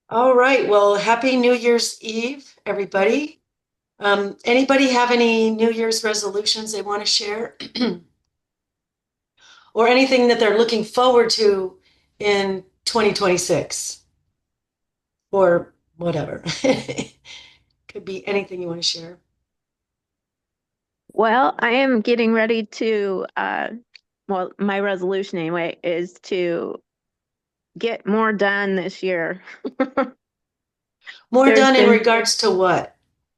All right. Well, happy New Year's Eve, everybody. Anybody have any New Year's resolutions they want to share or anything that they're looking forward to in 2026 or whatever? Could be anything you want to share. Well, I am getting ready to, well, my resolution anyway is to get more done this year. More There's done in been regards to what?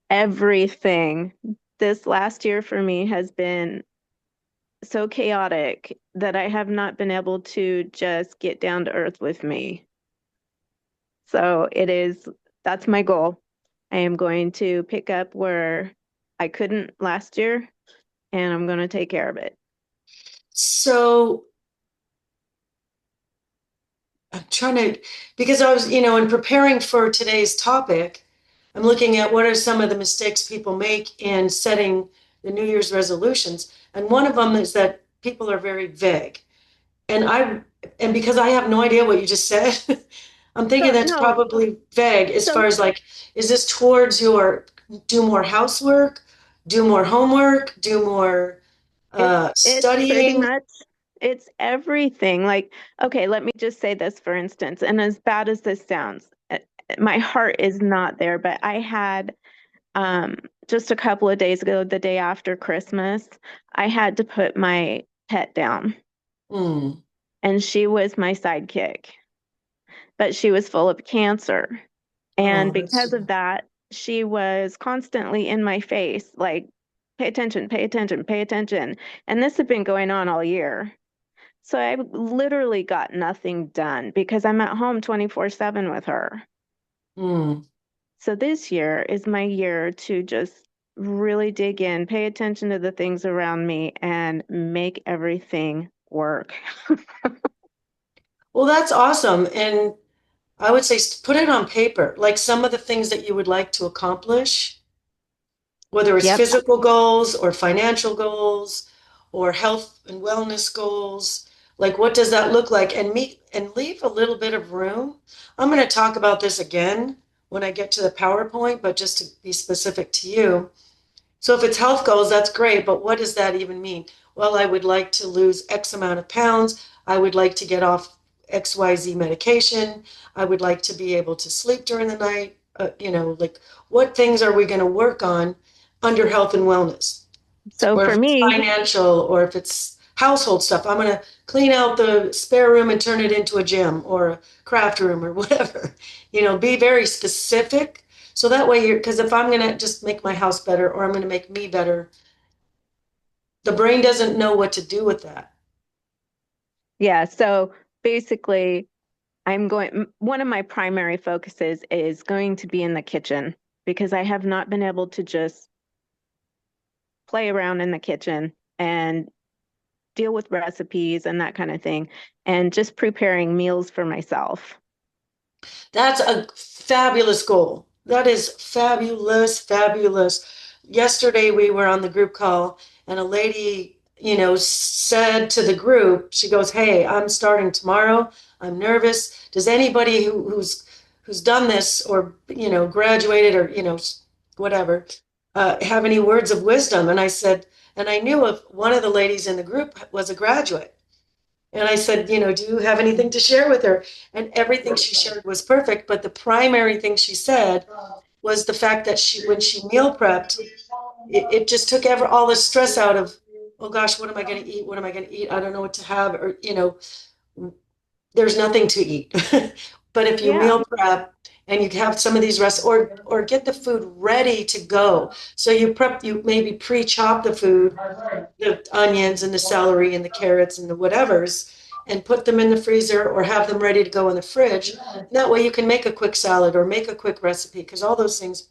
everything. This last year for me has been so chaotic that I have not been able to just get down to earth with me. So that's my goal. I am going to pick up where I couldn't last year, and I'm going to take care of it. So I'm trying to, because I was, in preparing for today's topic, I'm looking at what are some of the mistakes people make in setting the New Year's resolutions. And one of them is that people are very vague. And and because I have no idea what you just said, I'm thinking So, that's no, probably vague as so far as like, is this towards your do more housework, do more homework, do more it's pretty studying? much it's everything. Like, okay, let me just say this for instance, and as bad as this sounds, my heart is not there, but I had um just a couple of days ago, the day after Christmas, I had to put my pet down, Hmm. and she was my sidekick, but she was full of cancer. And Oh, that's because of that, she was constantly in my face, like, pay attention, pay attention, pay attention. And this had been going on all year. So I literally got nothing done because I'm at home 24/7 with her. hmm. So this year is my year to just really dig in, pay attention to the things around me, and make everything work. Well, that's awesome. And I would say put it on paper, like some of the things that you would like to accomplish, whether it's Yep. physical goals or financial goals or health and wellness goals. Like, what does that look like? And meet and leave a little bit of room. I'm going to talk about this again when I get to the PowerPoint, but just to be specific to you. So, if it's health goals, that's great, but what does that even mean? Well, I would like to lose X amount of pounds. I would like to get off XYZ medication. I would like to be able to sleep during the night. Like what things are we going to work on under health and wellness? So Or for if it's me, financial or if it's household stuff, I'm going to clean out the spare room and turn it into a gym or a craft room or whatever. Be very specific. So that way because if I'm going to just make my house better or I'm going to make me better, the brain doesn't know what to do with that. yeah, so basically, one of my primary focuses is going to be in the kitchen because I have not been able to just play around in the kitchen and deal with recipes and that kind of thing, and just preparing meals for myself. That's a fabulous goal. That is fabulous, fabulous. Yesterday we were on the group call and a lady, said to the group, she goes, "Hey, I'm starting tomorrow. I'm nervous. Does anybody who's done this or, graduated or, whatever, have any words of wisdom?" And I said, and I knew of one of the ladies in the group was a graduate. And I said, do you have anything to share with her? And everything she shared was perfect. But the primary thing she said was the fact that when she meal prepped, it just took all the stress out of, oh gosh, what am I going to eat? What am I going to eat? I don't know what to have. Or, there's nothing to eat. But if you Yeah. meal prep and you have some of these rest or get the food ready to go. So you maybe pre-chop the food, the onions and the celery and the carrots and the whatevers, and put them in the freezer or have them ready to go in the fridge. And that way you can make a quick salad or make a quick recipe because all those things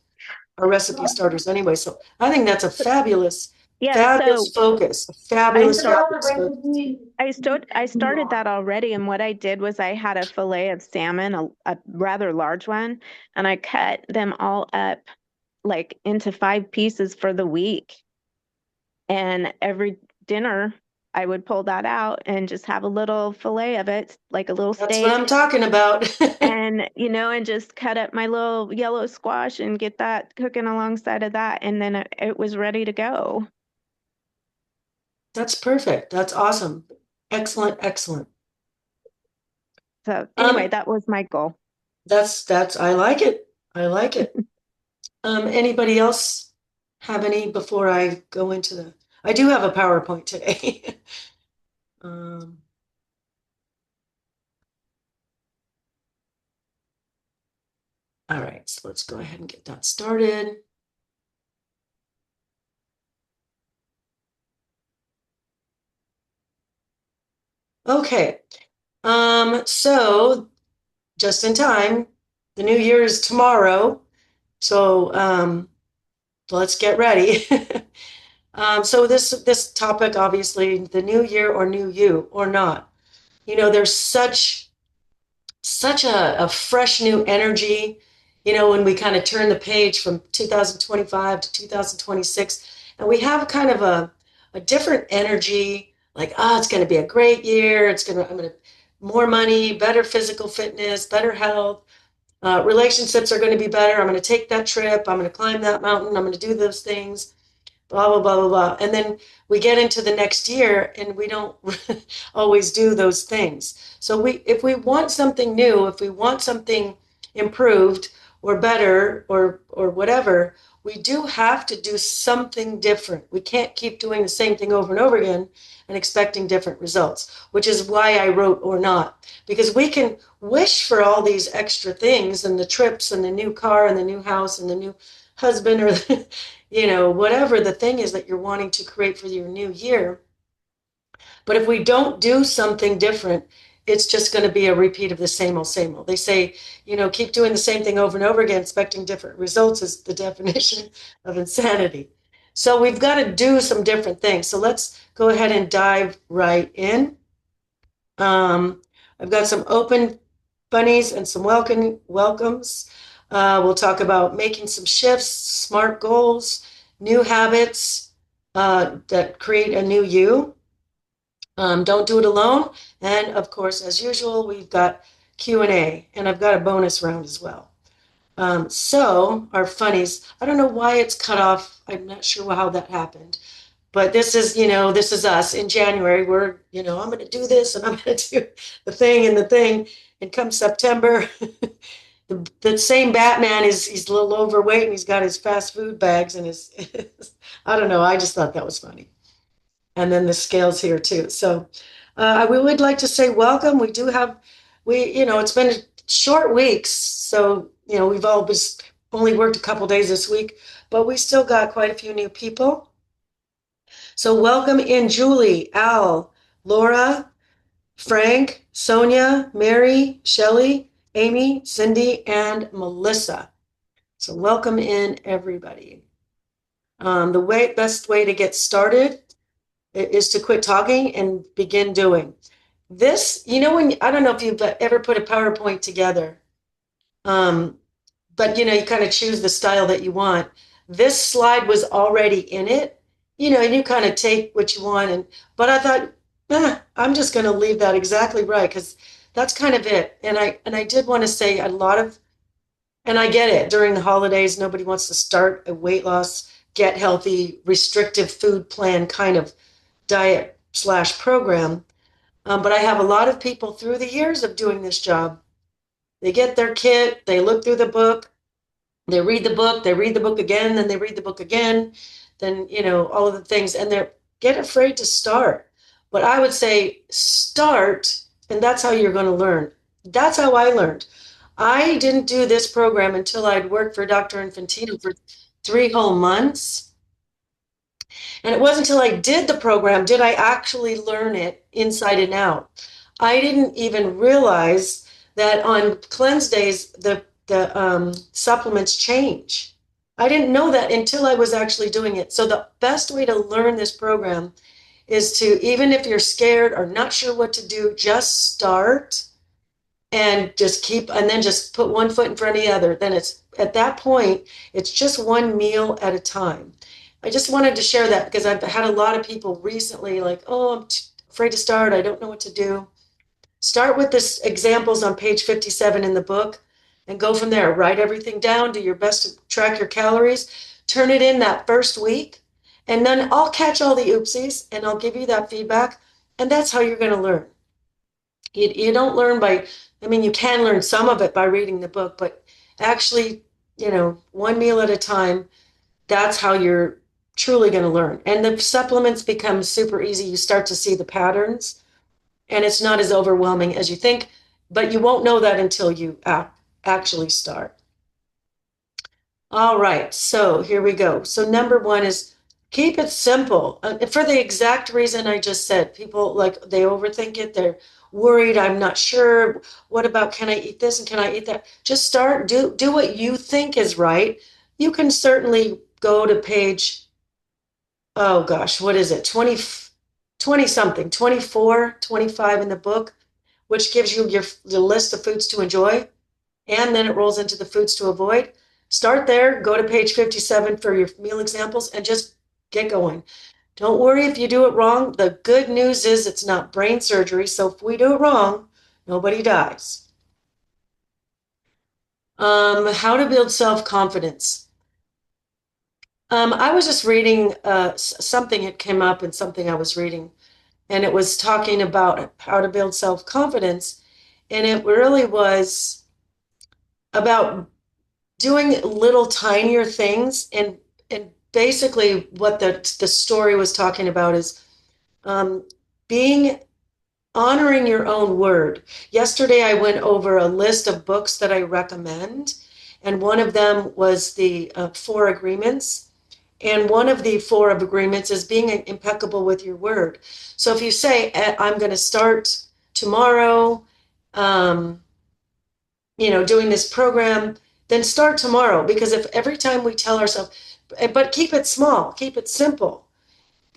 are recipe starters anyway. So I think that's a fabulous, Yeah, fabulous so focus, a I fabulous start focus. I started that already, and what I did was I had a fillet of salmon, a rather large one, and I cut them all up like into 5 pieces for the week. And every dinner I would pull that out and just have a little fillet of it, like a little That's what I'm steak, talking about. and and just cut up my little yellow squash and get that cooking alongside of that, and then it was ready to go. That's perfect. That's awesome. Excellent, excellent. So anyway, Um, that was my goal. that's I like it. I like it. Anybody else have any before I go into I do have a PowerPoint today. Um, all right, so let's go ahead and get that started. Okay. So just in time, the new year is tomorrow. So let's get ready. So this topic, obviously, the new year or new you or not. There's such a fresh new energy, when we kind of turn the page from 2025 to 2026, and we have kind of a different energy, like, it's going to be a great year. I'm going to more money, better physical fitness, better health. Relationships are going to be better. I'm going to take that trip. I'm going to climb that mountain. I'm going to do those things, blah, blah, blah, blah, blah. And then we get into the next year and we don't always do those things. So if we want something new, if we want something improved or better or whatever, we do have to do something different. We can't keep doing the same thing over and over again and expecting different results, which is why I wrote or not, because we can wish for all these extra things and the trips and the new car and the new house and the new husband or whatever the thing is that you're wanting to create for your new year. But if we don't do something different, it's just going to be a repeat of the same old, same old. They say, keep doing the same thing over and over again, expecting different results is the definition of insanity. So we've got to do some different things. So let's go ahead and dive right in. Um, I've got some open bunnies and some welcomes. We'll talk about making some shifts, smart goals, new habits that create a new you. Don't do it alone. And of course, as usual, we've got Q&A, and I've got a bonus round as well. So our funnies, I don't know why it's cut off. I'm not sure how that happened. But this is us in January. I'm going to do this and I'm going to do the thing and the thing. And come September, the same Batman he's a little overweight and he's got his fast food bags and I don't know. I just thought that was funny. And then the scales here too. So we would like to say welcome. It's been short weeks. So, we've all just only worked a couple days this week, but we still got quite a few new people. So welcome in Julie, Al, Laura, Frank, Sonia, Mary, Shelley, Amy, Cindy, and Melissa. So welcome in everybody. The best way to get started is to quit talking and begin doing. This, I don't know if you've ever put a PowerPoint together, um, but you kind of choose the style that you want. This slide was already in it, and you kind of take what you want. But I thought, I'm just going to leave that exactly right because that's kind of it. And I did want to say and I get it. During the holidays, nobody wants to start a weight loss, get healthy, restrictive food plan kind of diet/program. But I have a lot of people through the years of doing this job. They get their kit, they look through the book, they read the book, they read the book again, then they read the book again, then, all of the things, and they get afraid to start. But I would say start, and that's how you're going to learn. That's how I learned. I didn't do this program until I'd worked for Dr. Infantino for 3 whole months. And it wasn't until I did the program did I actually learn it inside and out. I didn't even realize that on cleanse days, the supplements change. I didn't know that until I was actually doing it. So the best way to learn this program is to, even if you're scared or not sure what to do, just start and then just put one foot in front of the other. Then it's at that point, it's just one meal at a time. I just wanted to share that because I've had a lot of people recently like, oh, I'm afraid to start. I don't know what to do. Start with this examples on page 57 in the book and go from there. Write everything down, do your best to track your calories, turn it in that first week, and then I'll catch all the oopsies and I'll give you that feedback. And that's how you're going to learn. You don't learn by, I mean, you can learn some of it by reading the book, but actually, one meal at a time, that's how you're truly going to learn. And the supplements become super easy. You start to see the patterns and it's not as overwhelming as you think, but you won't know that until you actually start. All right, so here we go. So number one is keep it simple. For the exact reason I just said, people like they overthink it. They're worried. I'm not sure. What about can I eat this and can I eat that? Just start. Do what you think is right. You can certainly go to page, oh gosh, what is it? 20 something, 24, 25 in the book, which gives you the list of foods to enjoy, and then it rolls into the foods to avoid. Start there, go to page 57 for your meal examples, and just get going. Don't worry if you do it wrong. The good news is it's not brain surgery, so if we do it wrong, nobody dies. How to build self-confidence. I was just reading something that came up in something I was reading, and it was talking about how to build self-confidence, and it really was about doing little tinier things, and basically what the story was talking about is um, being honoring your own word. Yesterday I went over a list of books that I recommend, and one of them was the Four Agreements. And one of the four of agreements is being impeccable with your word. So if you say, I'm going to start tomorrow, um, doing this program, then start tomorrow. Because if every time we tell ourselves, but keep it small, keep it simple.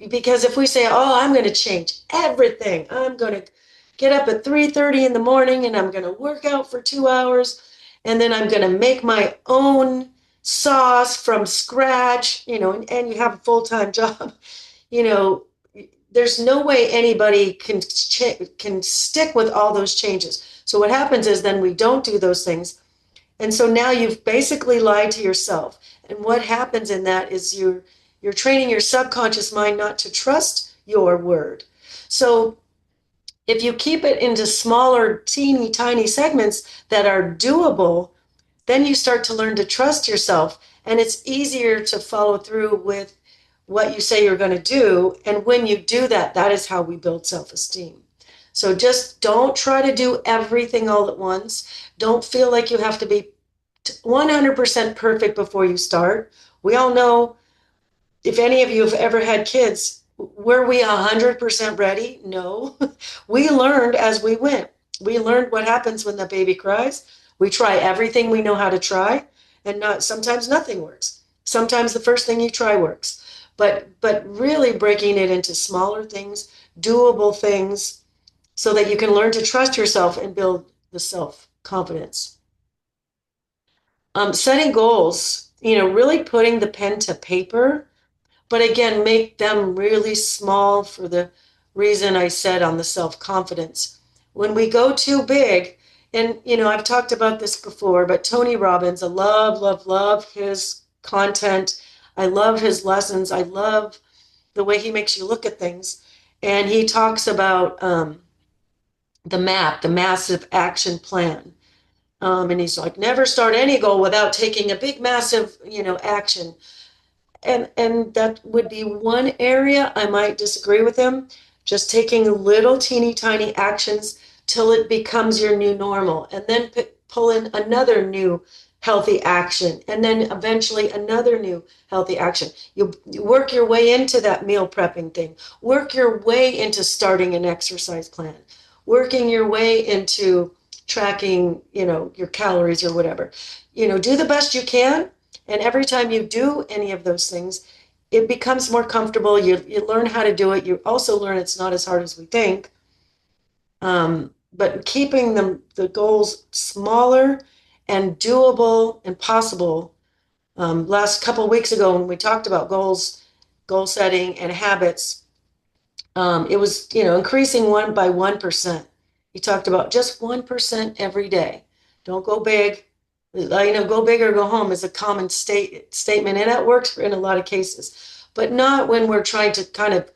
Because if we say, oh, I'm going to change everything, I'm going to get up at 3:30 in the morning and I'm going to work out for 2 hours, and then I'm going to make my own sauce from scratch, and you have a full-time job, you know, there's no way anybody can stick with all those changes. So what happens is then we don't do those things. And so now you've basically lied to yourself. And what happens in that is you're training your subconscious mind not to trust your word. So if you keep it into smaller, teeny tiny segments that are doable, then you start to learn to trust yourself. And it's easier to follow through with what you say you're going to do. And when you do that, that is how we build self-esteem. So just don't try to do everything all at once. Don't feel like you have to be 100% perfect before you start. We all know, if any of you have ever had kids, were we 100% ready? No. We learned as we went. We learned what happens when the baby cries. We try everything we know how to try, and sometimes nothing works. Sometimes the first thing you try works. But really breaking it into smaller things, doable things, so that you can learn to trust yourself and build the self-confidence. Setting goals, really putting the pen to paper, but again, make them really small for the reason I said on the self-confidence. When we go too big, and I've talked about this before, but Tony Robbins, I love, love, love his content. I love his lessons. I love the way he makes you look at things. And he talks about the MAP, the Massive Action Plan. And he's like, never start any goal without taking a big, massive, action. And that would be one area I might disagree with him. Just taking little teeny tiny actions till it becomes your new normal, and then pull in another new healthy action, and then eventually another new healthy action. You work your way into that meal prepping thing, work your way into starting an exercise plan, working your way into tracking, your calories or whatever. Do the best you can, and every time you do any of those things, it becomes more comfortable. You learn how to do it. You also learn it's not as hard as we think. But keeping the goals smaller and doable and possible. Last couple of weeks ago, when we talked about goals goal setting, and habits, it was, increasing 1% by 1%. He talked about just 1% every day. Don't go big. Go big or go home is a common statement, and that works in a lot of cases, but not when we're trying to kind of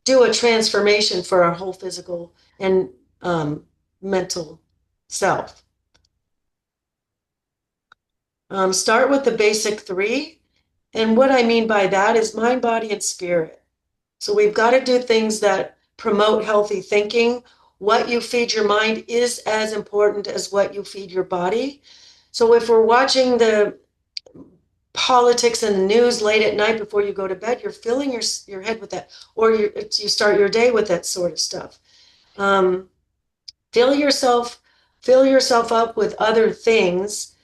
do a transformation for our whole physical and mental self. Start with the basic three. And what I mean by that is mind, body, and spirit. So we've got to do things that promote healthy thinking. What you feed your mind is as important as what you feed your body. So if we're watching the politics and the news late at night before you go to bed, you're filling your head with that, or you start your day with that sort of stuff. Um, fill yourself fill yourself up with other things,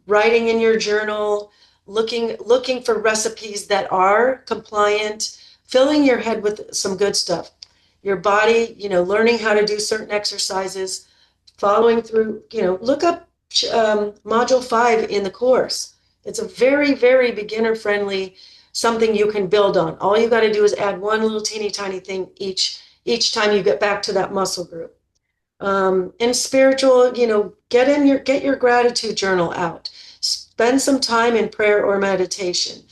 writing in your journal, looking for recipes that are compliant, filling your head with some good stuff. Your body, learning how to do certain exercises, following through, look up module 5 in the course. It's a very, very beginner friendly, something you can build on. All you got to do is add one little teeny tiny thing each time you get back to that muscle group. And spiritual, get your gratitude journal out. Spend some time in prayer or meditation.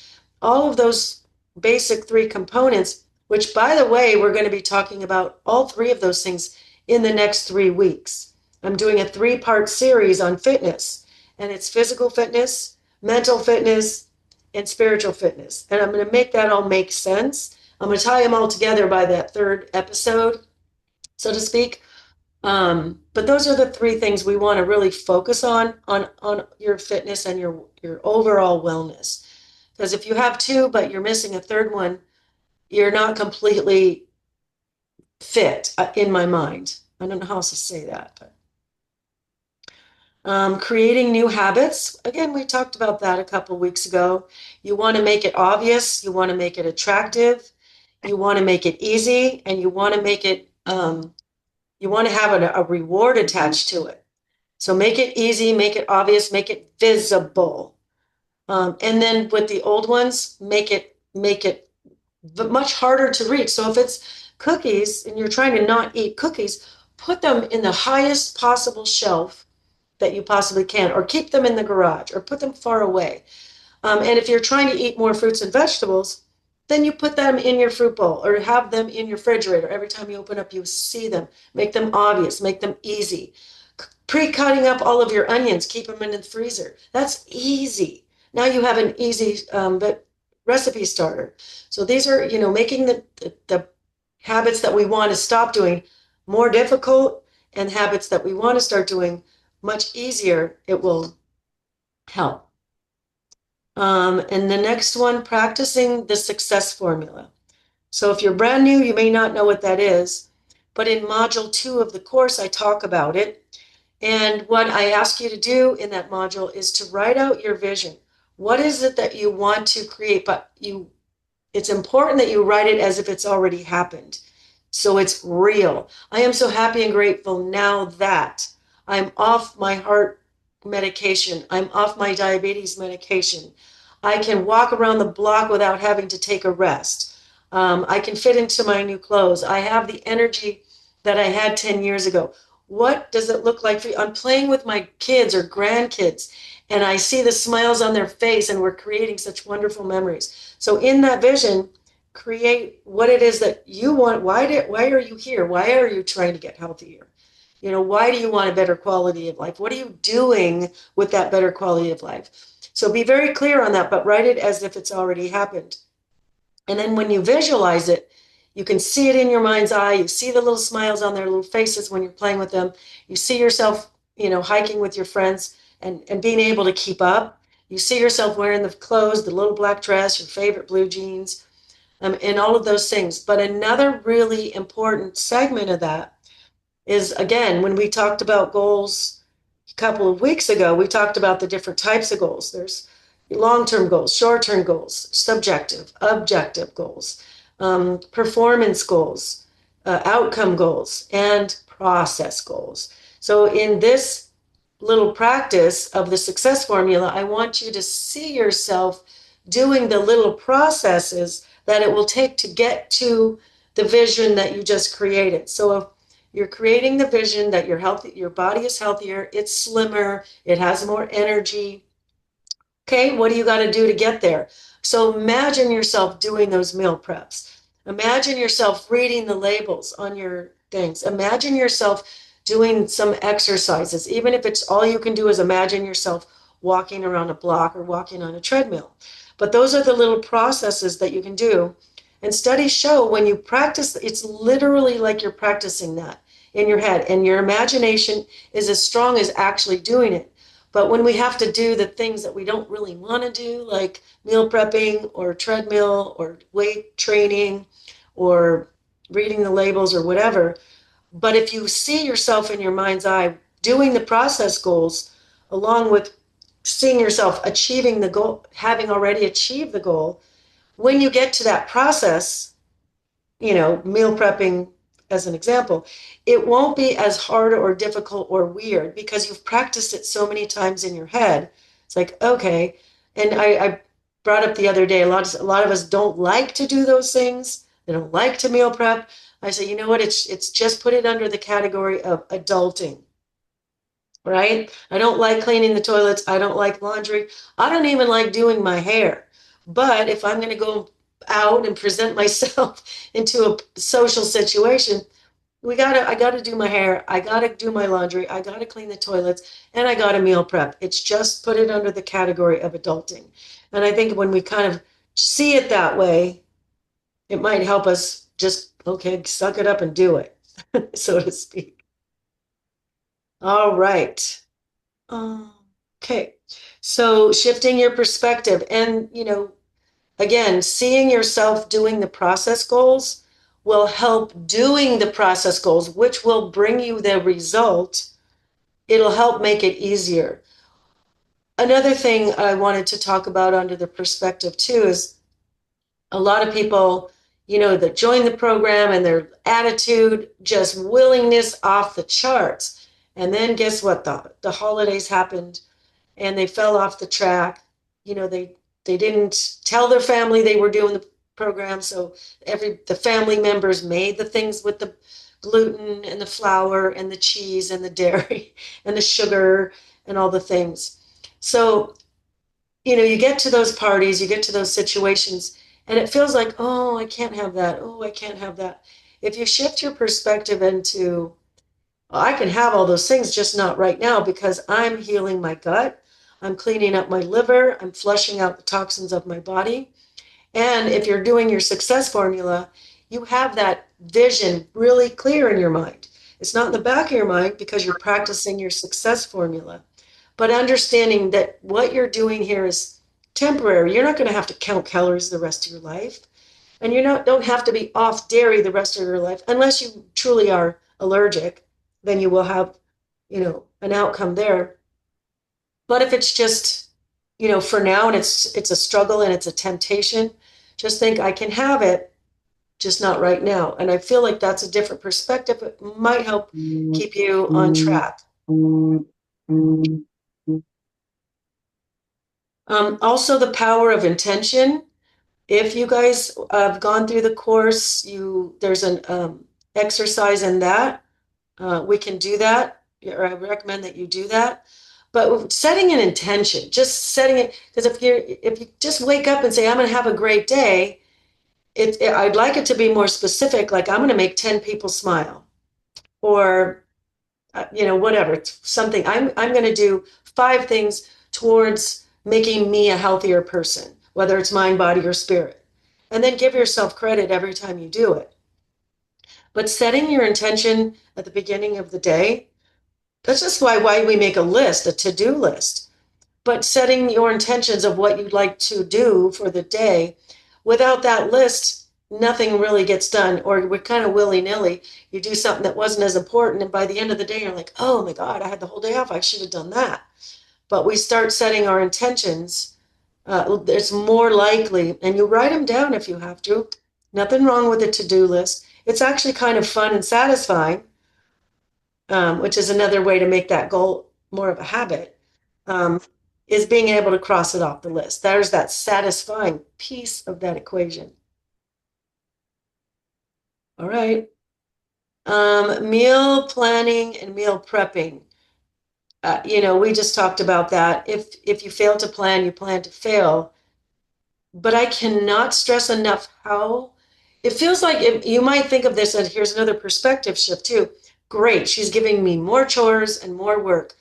All of those basic three components, which, by the way, we're going to be talking about all three of those things in the next 3 weeks. I'm doing a 3-part series on fitness, and it's physical fitness, mental fitness, and spiritual fitness. And I'm going to make that all make sense. I'm going to tie them all together by that third episode, so to speak. But those are the three things we want to really focus on your fitness and your overall wellness. Because if you have two, but you're missing a third one, you're not completely fit, in my mind. I don't know how else to say that, but creating new habits. Again, we talked about that a couple of weeks ago. You want to make it obvious, you want to make it attractive, you want to make it easy, and you want to make it you want to have a reward attached to it. So make it easy, make it obvious, make it visible. And then with the old ones, make it much harder to reach. So if it's cookies and you're trying to not eat cookies, put them in the highest possible shelf that you possibly can, or keep them in the garage, or put them far away. And if you're trying to eat more fruits and vegetables, then you put them in your fruit bowl or have them in your refrigerator. Every time you open up, you see them. Make them obvious, make them easy. Pre-cutting up all of your onions, keep them in the freezer. That's easy. Now you have an easy recipe starter. So these are, making the habits that we want to stop doing more difficult, and habits that we want to start doing much easier. It will help. And the next one, practicing the success formula. So if you're brand new, you may not know what that is, but in module 2 of the course, I talk about it. And what I ask you to do in that module is to write out your vision. What is it that you want to create? But it's important that you write it as if it's already happened. So it's real. I am so happy and grateful now that I'm off my heart medication. I'm off my diabetes medication. I can walk around the block without having to take a rest. I can fit into my new clothes. I have the energy that I had 10 years ago. What does it look like for you? I'm playing with my kids or grandkids, and I see the smiles on their face, and we're creating such wonderful memories. So in that vision, create what it is that you want. Why are you here? Why are you trying to get healthier? Why do you want a better quality of life? What are you doing with that better quality of life? So be very clear on that, but write it as if it's already happened. And then when you visualize it, you can see it in your mind's eye. You see the little smiles on their little faces when you're playing with them. You see yourself, hiking with your friends and being able to keep up. You see yourself wearing the clothes, the little black dress, your favorite blue jeans, and all of those things. But another really important segment of that is, again, when we talked about goals a couple of weeks ago, we talked about the different types of goals. There's long-term goals, short-term goals, subjective, objective goals, performance goals, outcome goals, and process goals. So in this little practice of the success formula, I want you to see yourself doing the little processes that it will take to get to the vision that you just created. So if you're creating the vision that you're healthy, your body is healthier, it's slimmer, it has more energy. Okay, what do you got to do to get there? So imagine yourself doing those meal preps. Imagine yourself reading the labels on your things. Imagine yourself doing some exercises, even if it's all you can do is imagine yourself walking around a block or walking on a treadmill. But those are the little processes that you can do. And studies show when you practice, it's literally like you're practicing that in your head, and your imagination is as strong as actually doing it. But when we have to do the things that we don't really want to do, like meal prepping or treadmill or weight training or reading the labels or whatever, but if you see yourself in your mind's eye doing the process goals along with seeing yourself achieving the goal, having already achieved the goal, when you get to that process, meal prepping as an example, it won't be as hard or difficult or weird because you've practiced it so many times in your head. It's like, okay. And I brought up the other day, a lot of us don't like to do those things. They don't like to meal prep. I say, you know what? It's just put it under the category of adulting, right? I don't like cleaning the toilets. I don't like laundry. I don't even like doing my hair. But if I'm going to go out and present myself into a social situation, I gotta do my hair, I gotta do my laundry, I gotta clean the toilets, and I gotta meal prep. It's just put it under the category of adulting. And I think when we kind of see it that way, it might help us just, okay, suck it up and do it, so to speak. All right. Okay. So shifting your perspective and, again, seeing yourself doing the process goals will help doing the process goals, which will bring you the result. It'll help make it easier. Another thing I wanted to talk about under the perspective too is a lot of people, that join the program and their attitude, just willingness off the charts. And then guess what? The holidays happened and they fell off the track. They didn't tell their family they were doing the program, so the family members made the things with the gluten and the flour and the cheese and the dairy and the sugar and all the things. So, you get to those parties, you get to those situations, and it feels like, oh, I can't have that. Oh, I can't have that. If you shift your perspective into, well, I can have all those things, just not right now because I'm healing my gut. I'm cleaning up my liver. I'm flushing out the toxins of my body. And if you're doing your success formula, you have that vision really clear in your mind. It's not in the back of your mind because you're practicing your success formula, but understanding that what you're doing here is temporary. You're not going to have to count calories the rest of your life. And don't have to be off dairy the rest of your life unless you truly are allergic. Then you will have, an outcome there. But if it's just, for now and it's a struggle and it's a temptation, just think I can have it, just not right now. And I feel like that's a different perspective. It might help keep you on track. Also, the power of intention. If you guys have gone through the course, there's an exercise in that. We can do that, or I recommend that you do that. But setting an intention, just setting it, because if you just wake up and say, I'm going to have a great day, I'd like it to be more specific, like I'm going to make 10 people smile, or whatever. It's something I'm going to do 5 things towards making me a healthier person, whether it's mind, body, or spirit. And then give yourself credit every time you do it. But setting your intention at the beginning of the day, that's just why we make a list, a to-do list. But setting your intentions of what you'd like to do for the day, without that list, nothing really gets done, or we're kind of willy-nilly. You do something that wasn't as important, and by the end of the day, you're like, oh my God, I had the whole day off. I should have done that. But we start setting our intentions. It's more likely, and you write them down if you have to. Nothing wrong with a to-do list. It's actually kind of fun and satisfying, which is another way to make that goal more of a habit. Um, is being able to cross it off the list. There's that satisfying piece of that equation. All right. Meal planning and meal prepping. We just talked about that. If you fail to plan, you plan to fail. But I cannot stress enough how it feels like you might think of this, and here's another perspective shift too. Great, she's giving me more chores and more work.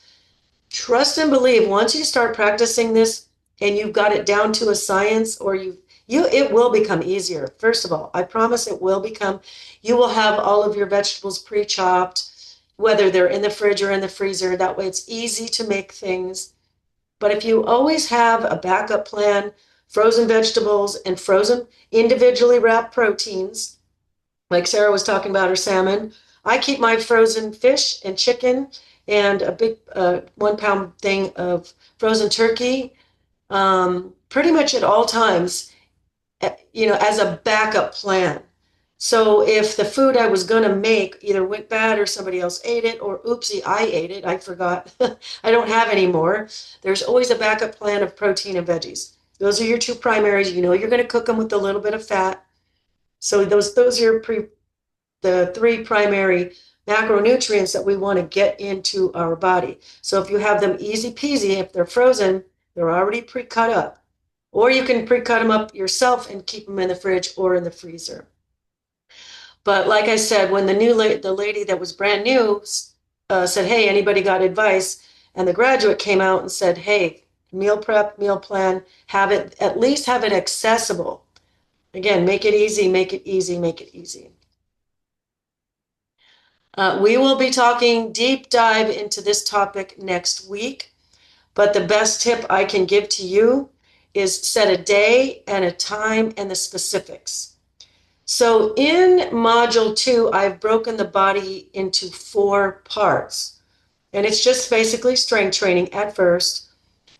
Trust and believe once you start practicing this and you've got it down to a science, or it will become easier. First of all, I promise it will become, you will have all of your vegetables pre-chopped, whether they're in the fridge or in the freezer. That way it's easy to make things. But if you always have a backup plan, frozen vegetables and frozen individually wrapped proteins, like Sarah was talking about her salmon, I keep my frozen fish and chicken and a big 1 pound thing of frozen turkey pretty much at all times, as a backup plan. So if the food I was going to make either went bad or somebody else ate it, or oopsie, I ate it, I forgot, I don't have any more, there's always a backup plan of protein and veggies. Those are your two primaries. You know you're going to cook them with a little bit of fat. So those are the three primary macronutrients that we want to get into our body. So if you have them easy peasy, if they're frozen, they're already pre-cut up. Or you can pre-cut them up yourself and keep them in the fridge or in the freezer. But like I said, when the lady that was brand new said, "Hey, anybody got advice?" and the graduate came out and said, "Hey, meal prep, meal plan, at least have it accessible." Again, make it easy, make it easy, make it easy. We will be talking deep dive into this topic next week, but the best tip I can give to you is set a day and a time and the specifics. So in module 2, I've broken the body into 4 parts, and it's just basically strength training at first.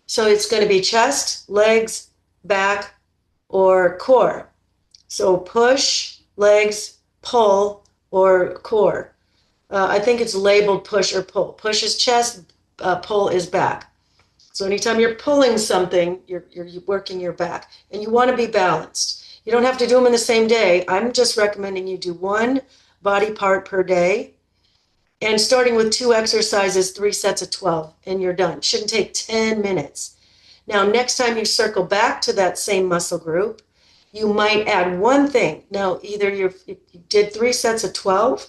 So it's going to be chest, legs, back, or core. So push, legs, pull, or core. I think it's labeled push or pull. Push is chest, pull is back. So anytime you're pulling something, you're working your back, and you want to be balanced. You don't have to do them in the same day. I'm just recommending you do one body part per day, and starting with 2 exercises, 3 sets of 12, and you're done. Shouldn't take 10 minutes. Now, next time you circle back to that same muscle group, you might add one thing. Now, either you did 3 sets of 12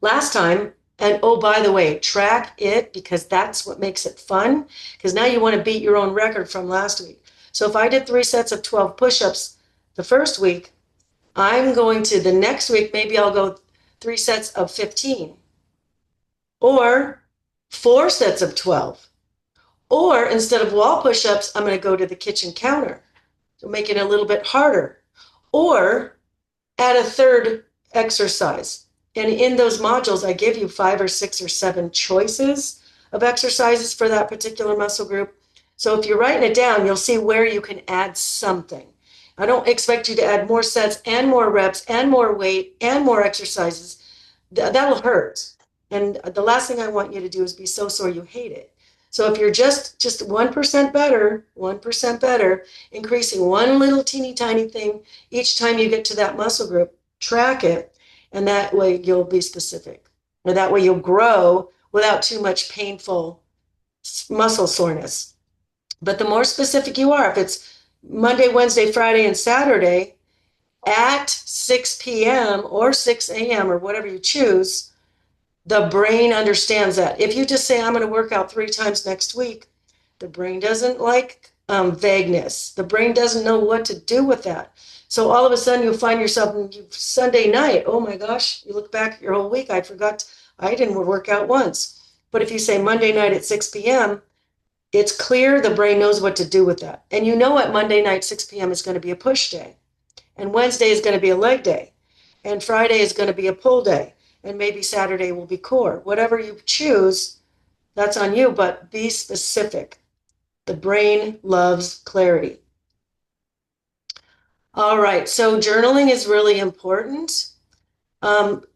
last time, and oh, by the way, track it, because that's what makes it fun, because now you want to beat your own record from last week. So if I did 3 sets of 12 push-ups the first week, I'm going to, the next week, maybe I'll go 3 sets of 15, or 4 sets of 12. Or instead of wall push-ups, I'm going to go to the kitchen counter, so make it a little bit harder. Or add a third exercise. And in those modules, I give you 5 or 6 or 7 choices of exercises for that particular muscle group. So if you're writing it down, you'll see where you can add something. I don't expect you to add more sets and more reps and more weight and more exercises. That'll hurt. And the last thing I want you to do is be so sore you hate it. So if you're just 1% better, 1% better, increasing one little teeny tiny thing each time you get to that muscle group, track it, and that way you'll be specific. Or that way you'll grow without too much painful muscle soreness. But the more specific you are, if it's Monday, Wednesday, Friday, and Saturday at 6 p.m. or 6 a.m. or whatever you choose, the brain understands that. If you just say, I'm going to work out 3 times next week, the brain doesn't like vagueness. The brain doesn't know what to do with that. So all of a sudden you'll find yourself Sunday night, oh my gosh, you look back your whole week, I forgot, I didn't work out once. But if you say Monday night at 6 p.m., it's clear the brain knows what to do with that. And you know what, Monday night, 6 p.m. is going to be a push day. And Wednesday is going to be a leg day. And Friday is going to be a pull day. And maybe Saturday will be core. Whatever you choose, that's on you, but be specific. The brain loves clarity. All right, so journaling is really important,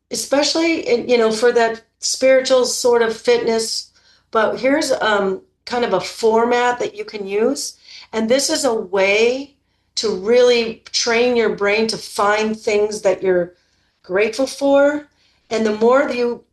especially for that spiritual sort of fitness. But here's kind kind of a format that you can use. And this is a way to really train your brain to find things that you're grateful for. And the more you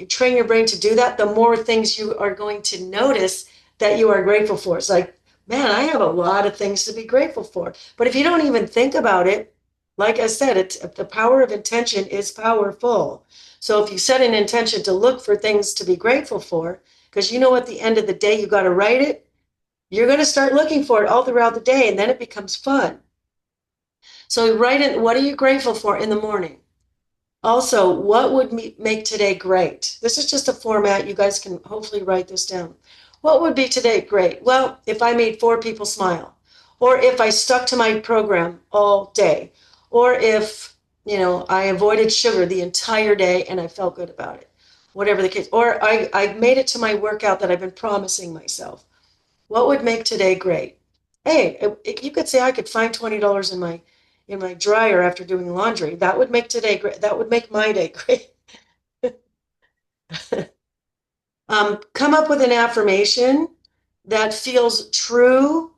train your brain to do that, the more things you are going to notice that you are grateful for. It's like, man, I have a lot of things to be grateful for. But if you don't even think about it, like I said, the power of intention is powerful. So if you set an intention to look for things to be grateful for, because you know at the end of the day, you got to write it, you're going to start looking for it all throughout the day, and then it becomes fun. So write it, what are you grateful for in the morning? Also, what would make today great? This is just a format. You guys can hopefully write this down. What would be today great? Well, if I made 4 people smile, or if I stuck to my program all day, or if, I avoided sugar the entire day and I felt good about it, whatever the case, or I made it to my workout that I've been promising myself. What would make today great? Hey, you could say I could find $20 in my dryer after doing laundry. That would make today great. That would make my day great. Come up with an affirmation that feels true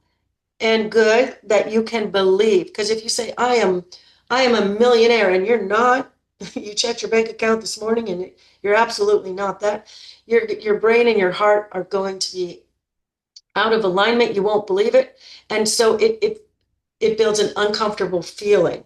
and good that you can believe. Because if you say I am a millionaire and you're not, you checked your bank account this morning and you're absolutely not that. Your brain and your heart are going to be out of alignment. You won't believe it, and so it builds an uncomfortable feeling.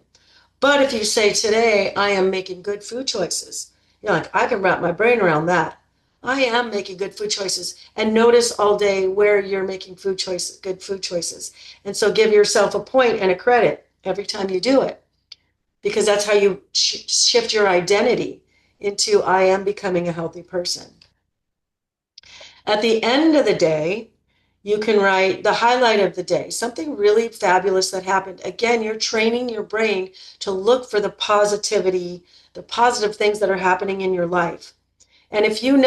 But if you say today, I am making good food choices, you're like, I can wrap my brain around that. I am making good food choices. And notice all day where you're making food choices, good food choices. And so give yourself a point and a credit every time you do it, because that's how you shift your identity into I am becoming a healthy person. At the end of the day, you can write the highlight of the day, something really fabulous that happened. Again, you're training your brain to look for the positivity, the positive things that are happening in your life. And if you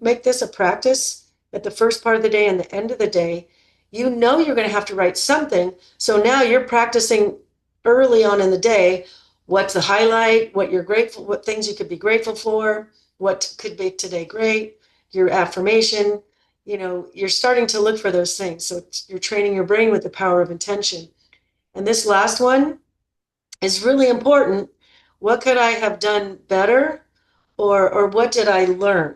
make this a practice at the first part of the day and the end of the day, you're going to have to write something. So now you're practicing early on in the day what's the highlight, what you're grateful, what things you could be grateful for, what could make today great, your affirmation. You're starting to look for those things. So you're training your brain with the power of intention. And this last one is really important. What could I have done better? Or what did I learn?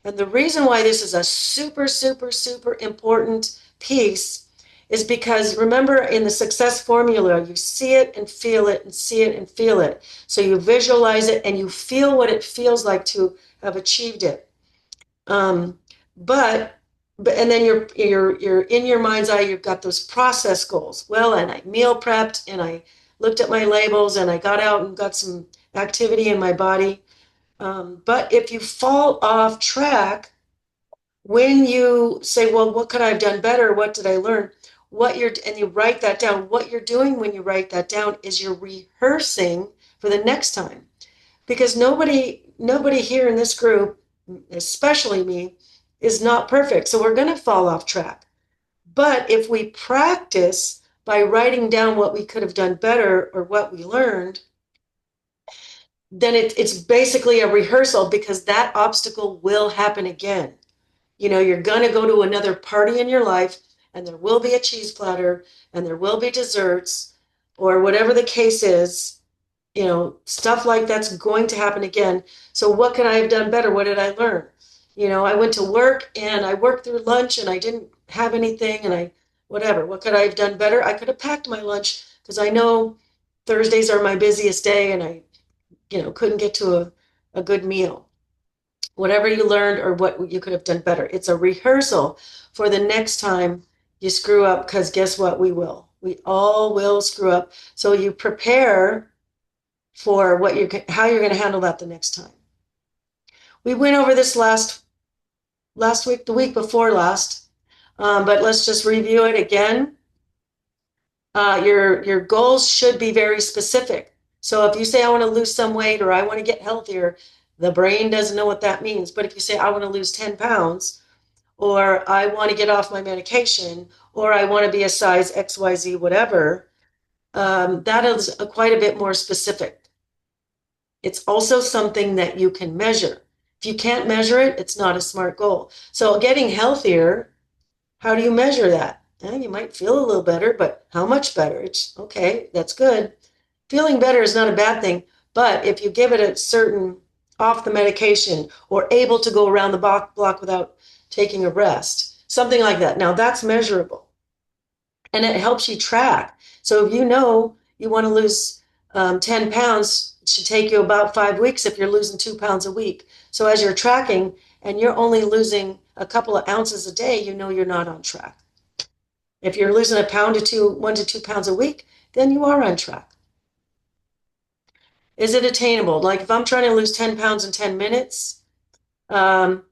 And the reason why this is a super, super, super important piece is because remember in the success formula, you see it and feel it and see it and feel it. So you visualize it and you feel what it feels like to have achieved it. Um, but and then you're in your mind's eye, you've got those process goals. Well, and I meal prepped and I looked at my labels and I got out and got some activity in my body. But if you fall off track, when you say, well, what could I have done better? What did I learn? And you write that down, what you're doing when you write that down is you're rehearsing for the next time. Because nobody here in this group, especially me, is not perfect. So we're going to fall off track. But if we practice by writing down what we could have done better or what we learned, then it's basically a rehearsal because that obstacle will happen again. You're going to go to another party in your life and there will be a cheese platter and there will be desserts or whatever the case is. Stuff like that's going to happen again. So what can I have done better? What did I learn? I went to work and I worked through lunch and I didn't have anything and whatever. What could I have done better? I could have packed my lunch because I know Thursdays are my busiest day and I couldn't get to a good meal. Whatever you learned or what you could have done better. It's a rehearsal for the next time you screw up, because guess what? We will. We all will screw up. So you prepare for how you're going to handle that the next time. We went over this last week, the week before last, but let's just review it again. Your goals should be very specific. So if you say I want to lose some weight or I want to get healthier, the brain doesn't know what that means. But if you say I want to lose 10 pounds or I want to get off my medication or I want to be a size XYZ, whatever, that is quite a bit more specific. It's also something that you can measure. If you can't measure it, it's not a smart goal. So getting healthier, How do you measure that? You might feel a little better, but how much better? It's okay, that's good. Feeling better is not a bad thing, but if you give it a certain off the medication or able to go around the block without taking a rest, something like that. Now that's measurable and it helps you track. So if you know you want to lose 10 pounds, it should take you about 5 weeks if you're losing 2 pounds a week. So as you're tracking and you're only losing a couple of ounces a day, you know you're not on track. If you're losing a pound to two, 1 to 2 pounds a week, then you are on track. Is it attainable? Like if I'm trying to lose 10 pounds in 10 minutes, um,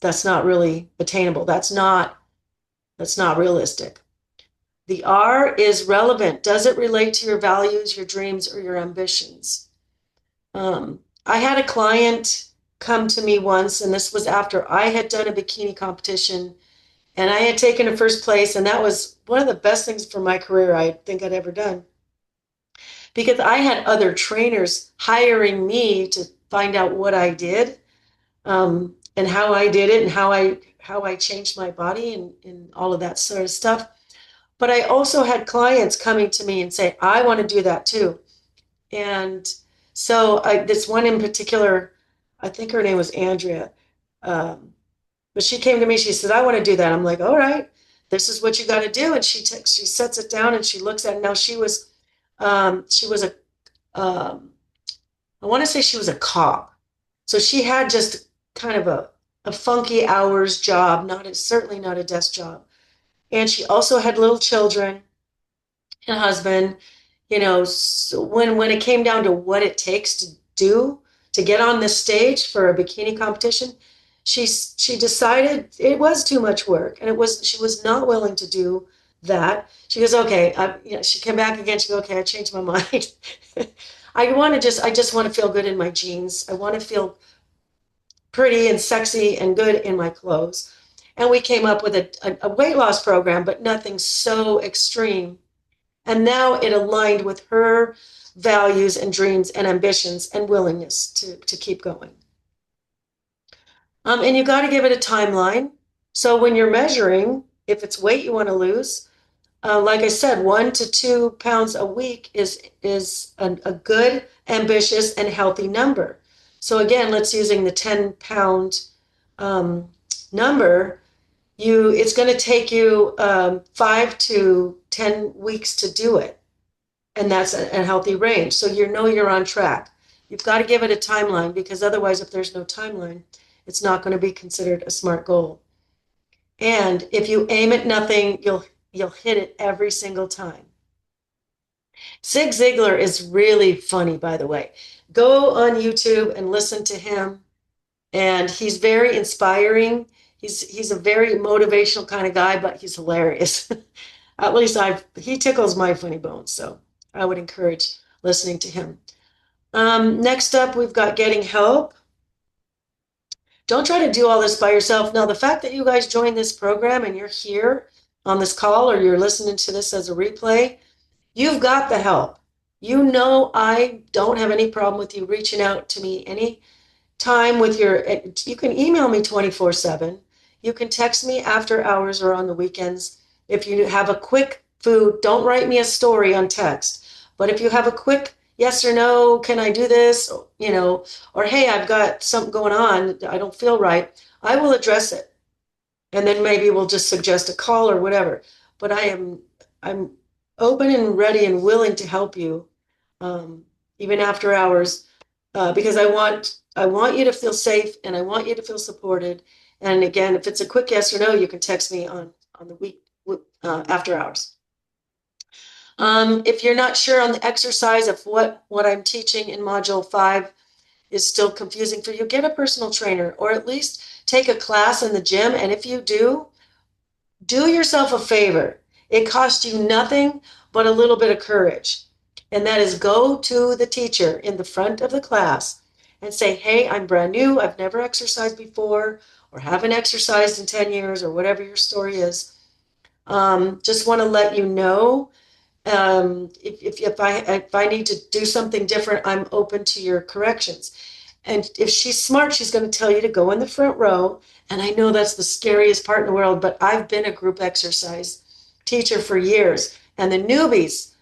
that's not really attainable. That's not realistic. The R is relevant. Does it relate to your values, your dreams, or your ambitions? I had a client come to me once, and this was after I had done a bikini competition and I had taken a first place, and that was one of the best things for my career I think I'd ever done. Because I had other trainers hiring me to find out what I did, and how I did it and how I changed my body and all of that sort of stuff. But I also had clients coming to me and say, I want to do that too. And so this one in particular, I think her name was Andrea. Um, but she came to me, she said, I want to do that. I'm like, all right, this is what you got to do. And she sets it down and she looks at it. Now she was a, I want to say she was a cop. So she had just kind of a funky hours job, certainly not a desk job. And she also had little children and a husband. So when it came down to what it takes to do to get on this stage for a bikini competition, she decided it was too much work, and she was not willing to do that. She goes, okay, she came back again. She goes, okay, I changed my mind. I just want to feel good in my jeans. I want to feel pretty and sexy and good in my clothes. And we came up with a weight loss program, but nothing so extreme. And now it aligned with her values and dreams and ambitions and willingness to keep going. And you got to give it a timeline. So when you're measuring, if it's weight you want to lose, like I said, 1 to 2 pounds a week is a good, ambitious, and healthy number. So again, let's using the 10-pound number. It's going to take you 5 to 10 weeks to do it, and that's a healthy range. So you're on track. You've got to give it a timeline, because otherwise, if there's no timeline, it's not going to be considered a SMART goal. And if you aim at nothing, you'll hit it every single time. Zig Ziglar is really funny, by the way. Go on YouTube and listen to him, and he's very inspiring. He's a very motivational kind of guy, but he's hilarious. At least he tickles my funny bones, so I would encourage listening to him. Next up, we've got getting help. Don't try to do all this by yourself. Now, the fact that you guys joined this program and you're here on this call, or you're listening to this as a replay, you've got the help. I don't have any problem with you reaching out to me any time you can email me 24/7. You can text me after hours or on the weekends. If you have a quick food, don't write me a story on text. But if you have a quick yes or no, can I do this? Or hey, I've got something going on, I don't feel right, I will address it. And then maybe we'll just suggest a call or whatever. But I'm open and ready and willing to help you, even after hours, because I want you to feel safe and I want you to feel supported. And again, if it's a quick yes or no, you can text me on the week after hours. If you're not sure on the exercise, of what I'm teaching in Module 5 is still confusing for you, get a personal trainer, or at least take a class in the gym. And if you do yourself a favor. It costs you nothing but a little bit of courage. And that is, go to the teacher in the front of the class and say, hey, I'm brand new. I've never exercised before, or haven't exercised in 10 years, or whatever your story is. Just want to let you know, if I need to do something different, I'm open to your corrections. And if she's smart, she's going to tell you to go in the front row. And I know that's the scariest part in the world, but I've been a group exercise teacher for years. And the newbies,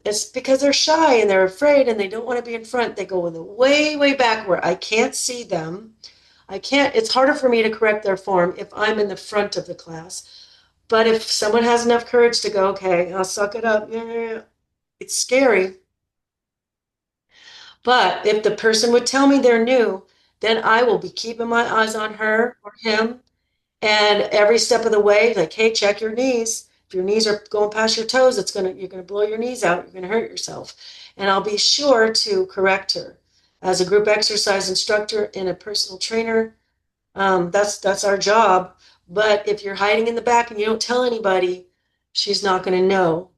it's because they're shy and they're afraid and they don't want to be in front. They go in the way, way back where I can't see them. I can't, it's harder for me to correct their form if I'm in the front of the class. But if someone has enough courage to go, okay, I'll suck it up. Yeah, yeah, yeah. It's scary. But if the person would tell me they're new, then I will be keeping my eyes on her or him. And every step of the way, like, hey, check your knees. If your knees are going past your toes, you're gonna blow your knees out. You're gonna hurt yourself. And I'll be sure to correct her. As a group exercise instructor and a personal trainer, that's our job. But if you're hiding in the back and you don't tell anybody, she's not going to know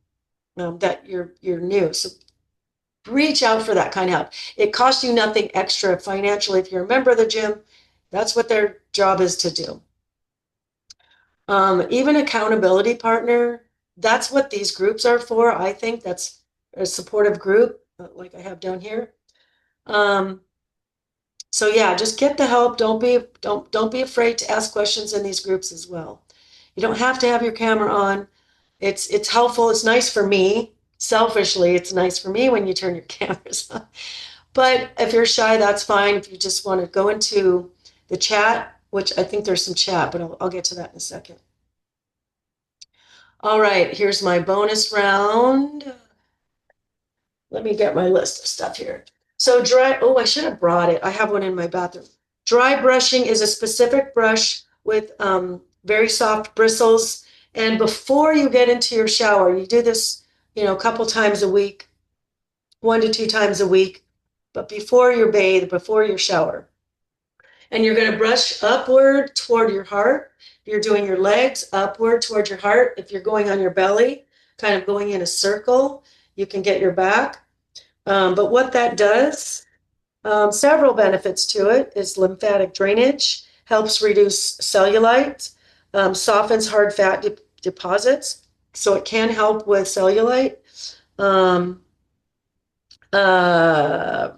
that you're new. So reach out for that kind of help. It costs you nothing extra financially if you're a member of the gym. That's what their job is to do. Even accountability partner, that's what these groups are for. I think that's a supportive group, like I have down here. Um, so yeah, just get the help. Don't be afraid to ask questions in these groups as well. You don't have to have your camera on. It's helpful. It's nice for me. Selfishly, it's nice for me when you turn your cameras on. But if you're shy, that's fine. If you just want to go into the chat, which I think there's some chat, but I'll get to that in a second. All right, here's my bonus round. Let me get my list of stuff here. So oh, I should have brought it. I have one in my bathroom. Dry brushing is a specific brush with very soft bristles. And before you get into your shower, you do this, a couple times a week, 1 to 2 times a week. But before you bathe, before your shower, and you're going to brush upward toward your heart. If you're doing your legs, upward toward your heart. If you're going on your belly, kind of going in a circle, you can get your back. But what that does, several benefits to it, is lymphatic drainage, helps reduce cellulite, softens hard fat deposits. So it can help with cellulite. Um, uh,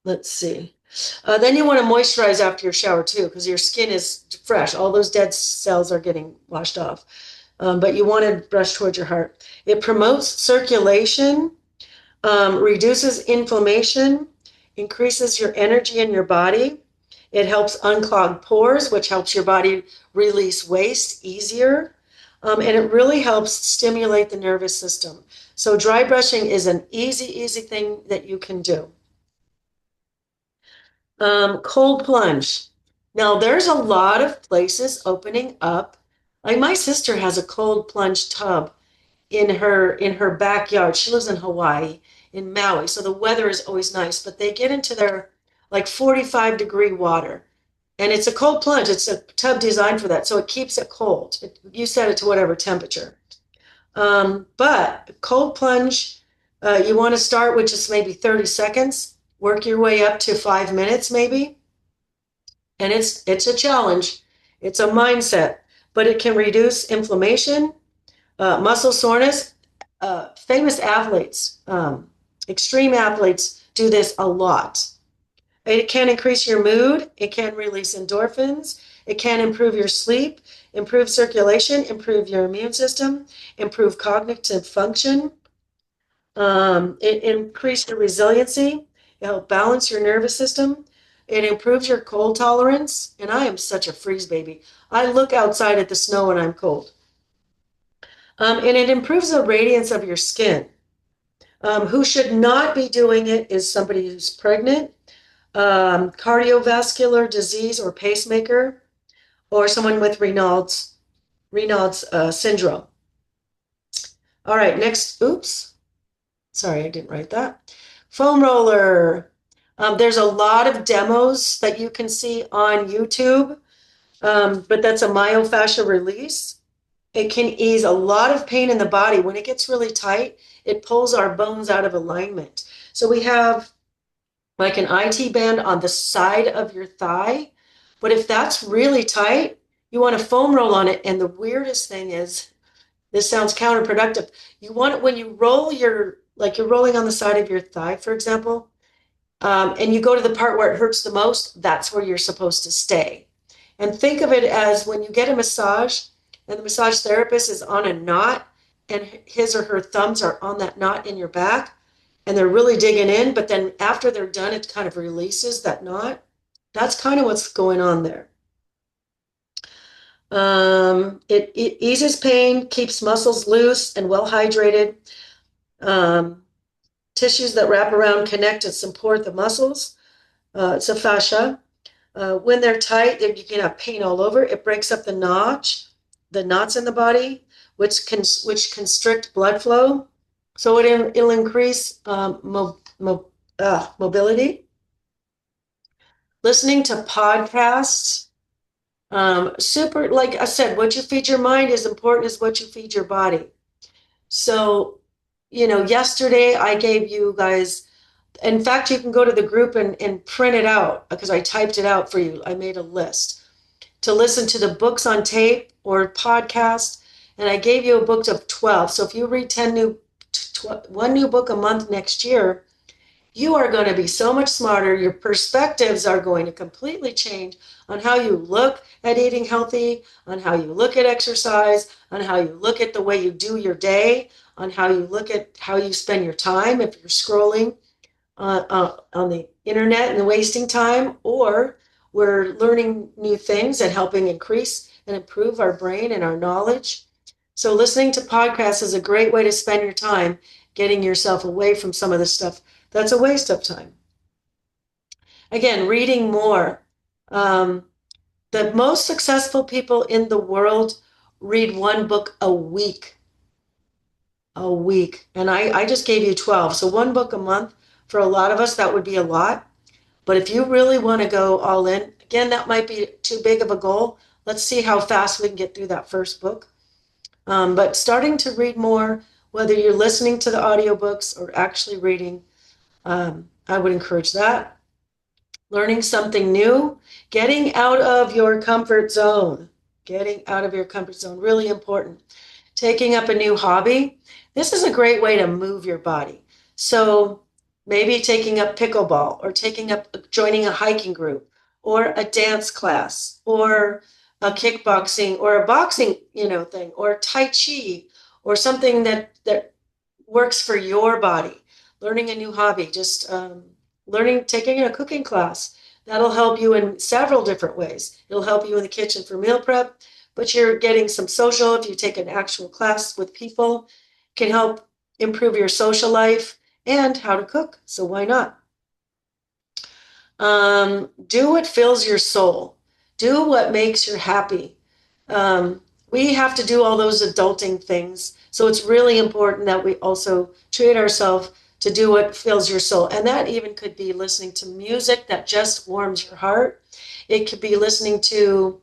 let's see. Then you want to moisturize after your shower too, because your skin is fresh. All those dead cells are getting washed off. But you want to brush towards your heart. It promotes circulation, reduces inflammation, increases your energy in your body. It helps unclog pores, which helps your body release waste easier. And it really helps stimulate the nervous system. So dry brushing is an easy thing that you can do. Cold plunge. Now there's a lot of places opening up. Like my sister has a cold plunge tub in her backyard. She lives in Hawaii, in Maui, so the weather is always nice, but they get into their like 45-degree water. And it's a cold plunge. It's a tub designed for that, so it keeps it cold. You set it to whatever temperature. But cold plunge, you want to start with just maybe 30 seconds, work your way up to 5 minutes maybe. And it's a challenge. It's a mindset, but it can reduce inflammation, muscle soreness. Famous athletes, extreme athletes do this a lot. It can increase your mood. It can release endorphins. It can improve your sleep, improve circulation, improve your immune system, improve cognitive function. It increases your resiliency. It helps balance your nervous system. It improves your cold tolerance. And I am such a freeze baby. I look outside at the snow when I'm cold. And it improves the radiance of your skin. Who should not be doing it is somebody who's pregnant, cardiovascular disease or pacemaker, or someone with Raynaud's syndrome. All right, next, oops, sorry, I didn't write that. Foam roller. There's a lot of demos that you can see on YouTube, but that's a myofascial release. It can ease a lot of pain in the body. When it gets really tight, it pulls our bones out of alignment. So we have like an IT band on the side of your thigh. But if that's really tight, you want to foam roll on it. And the weirdest thing is, this sounds counterproductive. You want it when you roll like you're rolling on the side of your thigh, for example, and you go to the part where it hurts the most, that's where you're supposed to stay. And think of it as when you get a massage and the massage therapist is on a knot and his or her thumbs are on that knot in your back and they're really digging in, but then after they're done, it kind of releases that knot. That's kind of what's going on there. It eases pain, keeps muscles loose and well hydrated. Um, Tissues that wrap around, connect, and support the muscles. It's a fascia. When they're tight, you can have pain all over. It breaks up the knots in the body, which constrict blood flow. So it'll increase mobility. Listening to podcasts, super. Like I said, what you feed your mind is important as what you feed your body. So, yesterday I gave you guys. In fact, you can go to the group and print it out because I typed it out for you. I made a list to listen to the books on tape or podcast. And I gave you a book of 12. So if you read 1 new book a month next year, you are going to be so much smarter. Your perspectives are going to completely change on how you look at eating healthy, on how you look at exercise, on how you look at the way you do your day, on how you look at how you spend your time if you're scrolling on the internet and wasting time, or we're learning new things and helping increase and improve our brain and our knowledge. So listening to podcasts is a great way to spend your time getting yourself away from some of the stuff that's a waste of time. Again, reading more. The most successful people in the world read 1 book a week. A week. And I just gave you 12. So 1 book a month. For a lot of us, that would be a lot. But if you really want to go all in, again, that might be too big of a goal. Let's see how fast we can get through that first book. But starting to read more, whether you're listening to the audiobooks or actually reading, I would encourage that. Learning something new, getting out of your comfort zone. Getting out of your comfort zone, really important. Taking up a new hobby. This is a great way to move your body. So maybe taking up pickleball or joining a hiking group or a dance class or a kickboxing or a boxing, thing, or Tai Chi or something that works for your body. Learning a new hobby, just taking a cooking class. That'll help you in several different ways. It'll help you in the kitchen for meal prep, but you're getting some social. If you take an actual class with people, it can help improve your social life and how to cook. So why not? Do what fills your soul. Do what makes you happy. We have to do all those adulting things. So it's really important that we also treat ourselves to do what fills your soul. And that even could be listening to music that just warms your heart. It could be listening to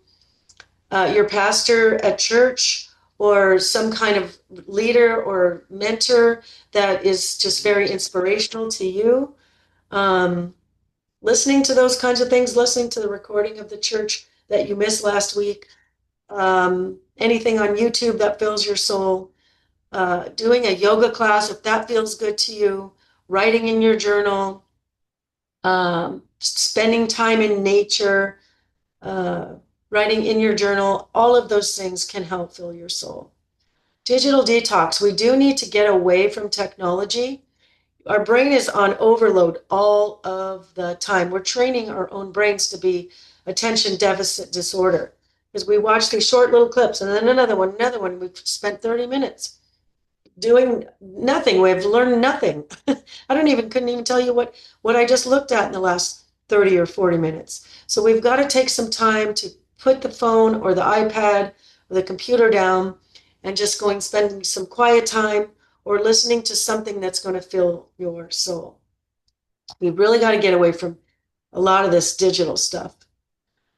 your pastor at church or some kind of leader or mentor that is just very inspirational to you. Listening to those kinds of things, listening to the recording of the church that you missed last week, anything on YouTube that fills your soul, doing a yoga class if that feels good to you, writing in your journal, spending time in nature, writing in your journal, all of those things can help fill your soul. Digital detox. We do need to get away from technology. Our brain is on overload all of the time. We're training our own brains to be attention deficit disorder because we watch these short little clips and then another one. We've spent 30 minutes doing nothing. We've learned nothing. Couldn't even tell you what I just looked at in the last 30 or 40 minutes. So we've got to take some time to put the phone or the iPad or the computer down and just spending some quiet time or listening to something that's going to fill your soul. We really got to get away from a lot of this digital stuff.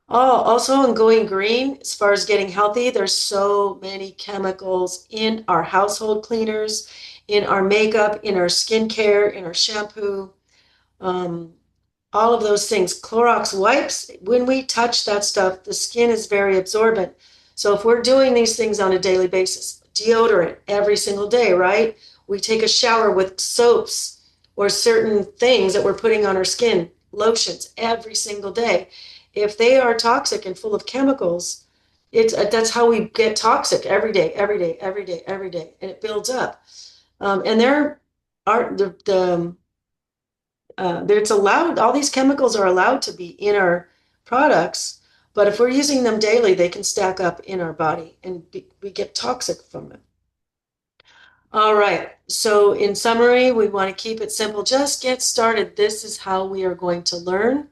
Oh, also in going green, as far as getting healthy, there's so many chemicals in our household cleaners, in our makeup, in our skincare, in our shampoo, all of those things. Clorox wipes, when we touch that stuff, the skin is very absorbent. So if we're doing these things on a daily basis, deodorant every single day, right? We take a shower with soaps or certain things that we're putting on our skin, lotions every single day, if they are toxic and full of chemicals, it's that's how we get toxic every day, every day, every day, every day, and it builds up. And there are it's allowed, all these chemicals are allowed to be in our products, but if we're using them daily, they can stack up in our body and we get toxic from them. All right. So in summary, we want to keep it simple. Just get started. This is how we are going to learn.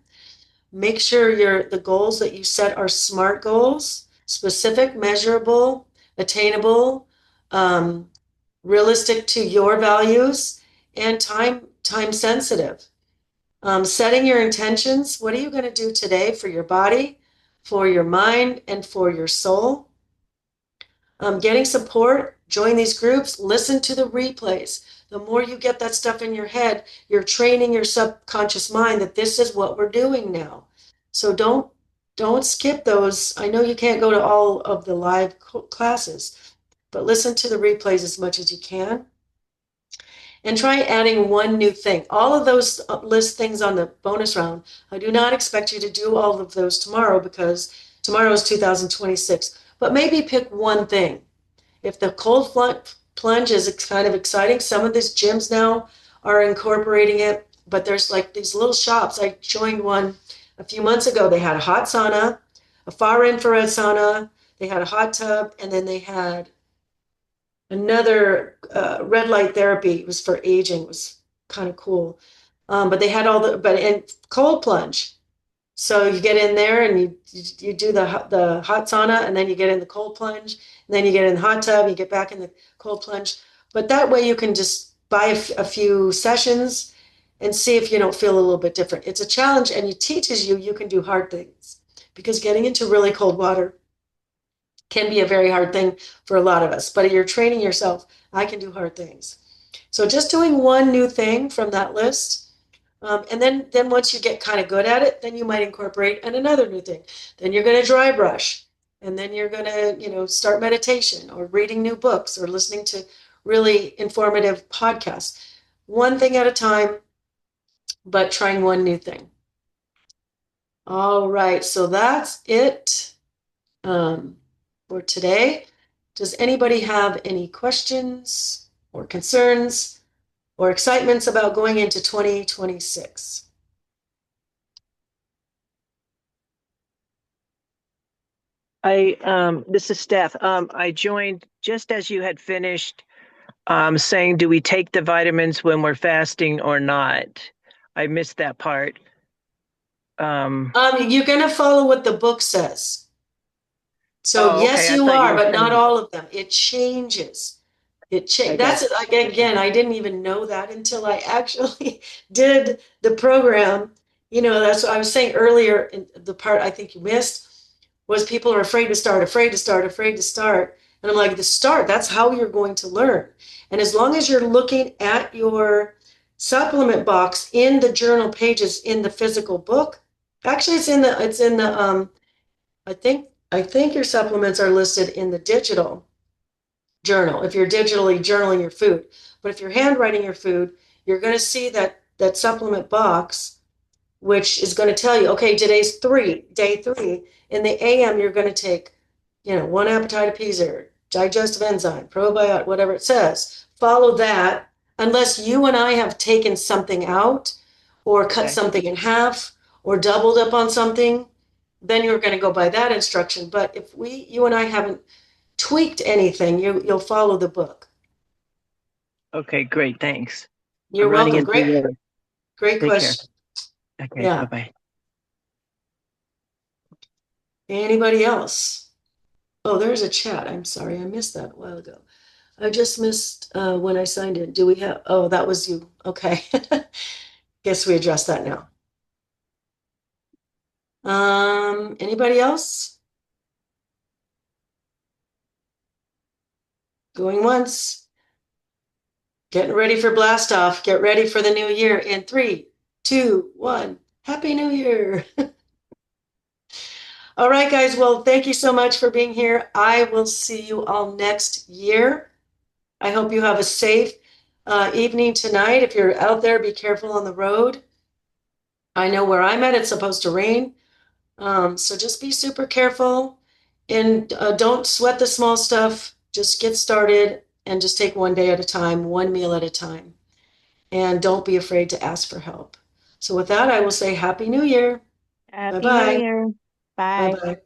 Make sure the goals that you set are SMART goals, specific, measurable, attainable, um, realistic to your values, and time sensitive. Setting your intentions. What are you going to do today for your body, for your mind, and for your soul? Getting support, join these groups, listen to the replays. The more you get that stuff in your head, you're training your subconscious mind that this is what we're doing now. So don't skip those. I know you can't go to all of the live classes, but listen to the replays as much as you can. And try adding one new thing. All of those list things on the bonus round, I do not expect you to do all of those tomorrow because tomorrow is 2026. But maybe pick one thing. If the cold plunge is kind of exciting, some of these gyms now are incorporating it, but there's like these little shops. I joined one a few months ago. They had a hot sauna, a far infrared sauna, they had a hot tub, and then they had another red light therapy. It was for aging. It was kind of cool. But they had and cold plunge. So you get in there and you do the hot sauna, and then you get in the cold plunge, and then you get in the hot tub, and you get back in the cold plunge. But that way you can just buy a few sessions and see if you don't feel a little bit different. It's a challenge, and it teaches you can do hard things, because getting into really cold water can be a very hard thing for a lot of us. But you're training yourself. I can do hard things. So just doing one new thing from that list. And then once you get kind of good at it, then you might incorporate another new thing. Then you're going to dry brush. And then you're going to, start meditation or reading new books or listening to really informative podcasts. One thing at a time, but trying one new thing. All right. So that's it for today. Does anybody have any questions or concerns or excitements about going into 2026? This is Steph. I joined just as you had finished saying, do we take the vitamins when we're fasting or not? I missed that part. You're going to follow what the book says. So yes, okay. I you thought you are, were but not saying. all of them. It changes. I That's got again, I didn't even know that until I actually did the program. That's what I was saying earlier in the part I think you missed was people are afraid to start, afraid to start, afraid to start. And I'm like, the start, that's how you're going to learn. And as long as you're looking at your supplement box in the journal pages in the physical book, actually it's in the I think your supplements are listed in the digital journal if you're digitally journaling your food. But if you're handwriting your food, you're going to see that supplement box, which is going to tell you, okay, day 3. In the AM, you're going to take, one appetizer, digestive enzyme, probiotic, whatever it says. Follow that, unless you and I have taken something out or cut something in half or doubled up on something, then you're going to go by that instruction. But if you and I haven't tweaked anything, you'll follow the book. Okay, great. Thanks. You're I'm running welcome. into the other. Great Take care. question. Okay, Yeah. bye-bye. Anybody else? Oh, there's a chat. I'm sorry, I missed that a while ago. I just missed when I signed in. Do we have? Oh, that was you. Okay. Guess we addressed that now. Anybody else? Going once. Getting ready for blast off. Get ready for the new year in 3, 2, 1. Happy New Year. All right, guys. Well, thank you so much for being here. I will see you all next year. I hope you have a safe evening tonight. If you're out there, be careful on the road. I know where I'm at, it's supposed to rain. So just be super careful and don't sweat the small stuff. Just get started and just take one day at a time, one meal at a time. And don't be afraid to ask for help. So with that, I will say Happy New Year. Happy New Bye-bye. Year. Bye. Bye-bye.